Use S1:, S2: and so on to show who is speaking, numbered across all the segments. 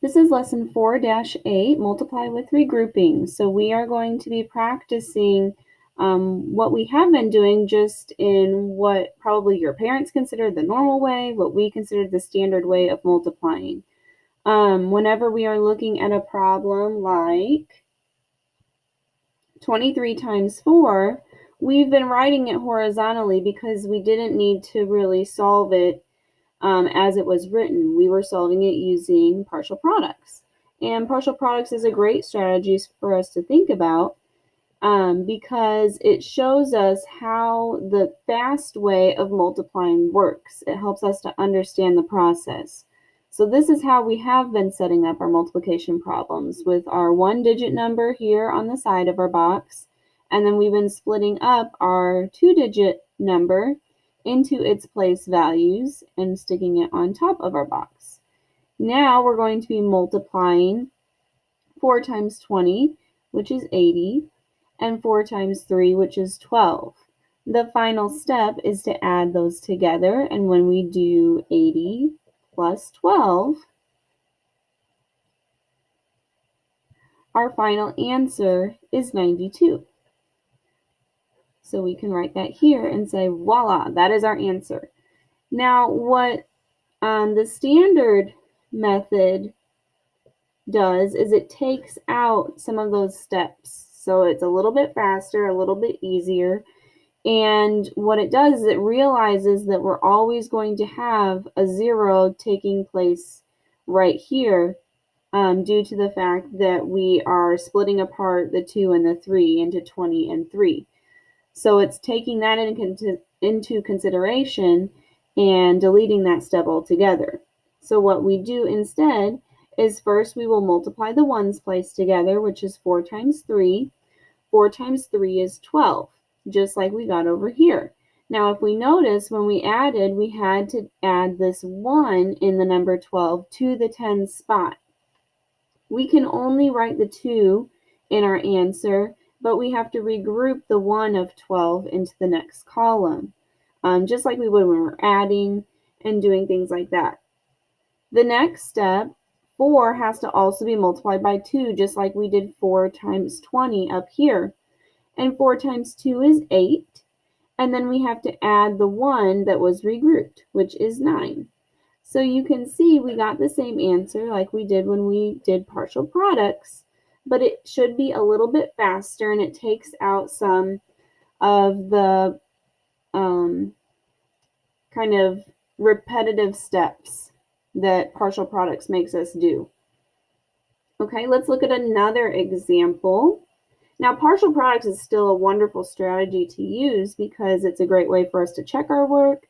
S1: This is lesson 4-8, multiply with regrouping. So we are going to be practicing what we have been doing just in what probably your parents consider the normal way, what we consider the standard way of multiplying. Whenever we are looking at a problem like 23 times 4, we've been writing it horizontally because we didn't need to really solve it as it was written. We were solving it using partial products. And partial products is a great strategy for us to think about because it shows us how the fast way of multiplying works. It helps us to understand the process. So this is how we have been setting up our multiplication problems with our one-digit number here on the side of our box, and then we've been splitting up our two-digit number into its place values and sticking it on top of our box. Now we're going to be multiplying 4 times 20, which is 80, and 4 times 3, which is 12. The final step is to add those together, and when we do 80 plus 12, our final answer is 92. So we can write that here and say, voila, that is our answer. Now, what the standard method does is it takes out some of those steps. So it's a little bit faster, a little bit easier. And what it does is it realizes that we're always going to have a 0 taking place right here due to the fact that we are splitting apart the 2 and the 3 into 20 and 3. So it's taking that into consideration and deleting that step altogether. So what we do instead is first we will multiply the ones place together, which is 4 times 3. 4 times 3 is 12, just like we got over here. Now, if we notice, when we added, we had to add this 1 in the number 12 to the 10 spot. We can only write the 2 in our answer, but we have to regroup the 1 of 12 into the next column, just like we would when we're adding and doing things like that. The next step, 4 has to also be multiplied by 2, just like we did 4 times 20 up here. And 4 times 2 is 8. And then we have to add the 1 that was regrouped, which is 9. So you can see we got the same answer like we did when we did partial products, but it should be a little bit faster, and it takes out some of the kind of repetitive steps that partial products makes us do. Okay, let's look at another example. Now, partial products is still a wonderful strategy to use because it's a great way for us to check our work.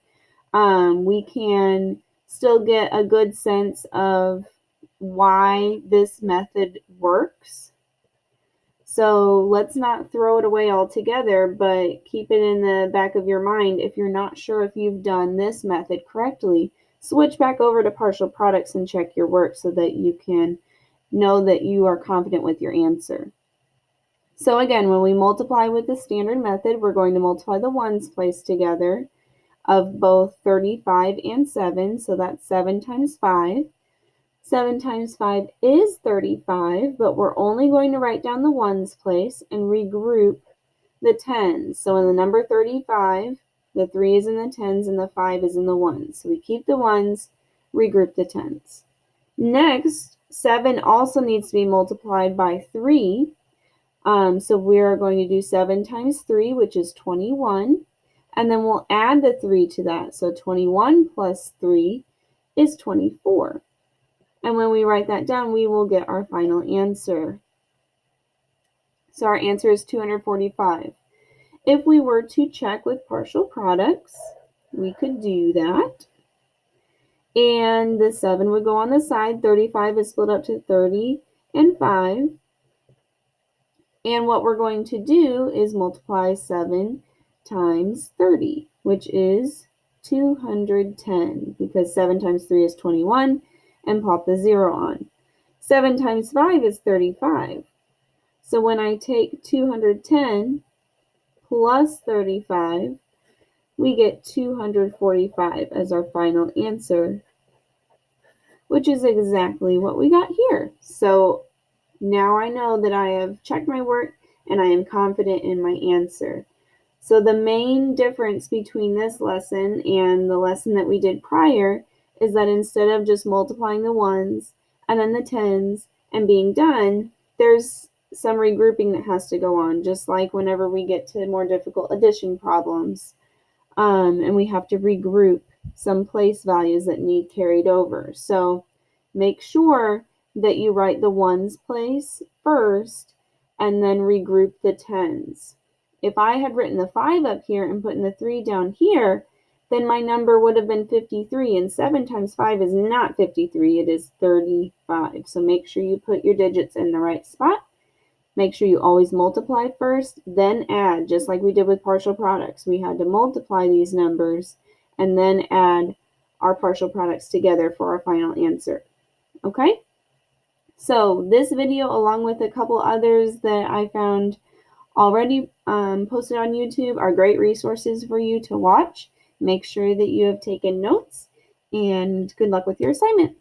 S1: We can still get a good sense of why this method works. So let's not throw it away altogether, but keep it in the back of your mind. If you're not sure if you've done this method correctly, switch back over to partial products and check your work so that you can know that you are confident with your answer. So again, when we multiply with the standard method, we're going to multiply the ones placed together of both 35 and 7, so that's 7 times 5. 7 times 5 is 35, but we're only going to write down the ones place and regroup the tens. So in the number 35, the 3 is in the tens and the 5 is in the ones. So we keep the ones, regroup the tens. Next, 7 also needs to be multiplied by 3. So we're going to do 7 times 3, which is 21. And then we'll add the 3 to that. So 21 plus 3 is 24. And when we write that down, we will get our final answer. So our answer is 245. If we were to check with partial products, we could do that. And the 7 would go on the side. 35 is split up to 30 and 5. And what we're going to do is multiply 7 times 30, which is 210, because 7 times 3 is 21, and pop the 0 on. 7 times 5 is 35. So when I take 210 plus 35, we get 245 as our final answer, which is exactly what we got here. So now I know that I have checked my work and I am confident in my answer. So the main difference between this lesson and the lesson that we did prior is that instead of just multiplying the ones and then the tens and being done, there's some regrouping that has to go on, just like whenever we get to more difficult addition problems. And we have to regroup some place values that need carried over. So make sure that you write the ones place first and then regroup the tens. If I had written the 5 up here and put in the 3 down here, then my number would have been 53, and 7 times 5 is not 53, it is 35. So make sure you put your digits in the right spot. Make sure you always multiply first, then add, just like we did with partial products. We had to multiply these numbers and then add our partial products together for our final answer. Okay? So this video, along with a couple others that I found already posted on YouTube, are great resources for you to watch. Make sure that you have taken notes, and good luck with your assignment.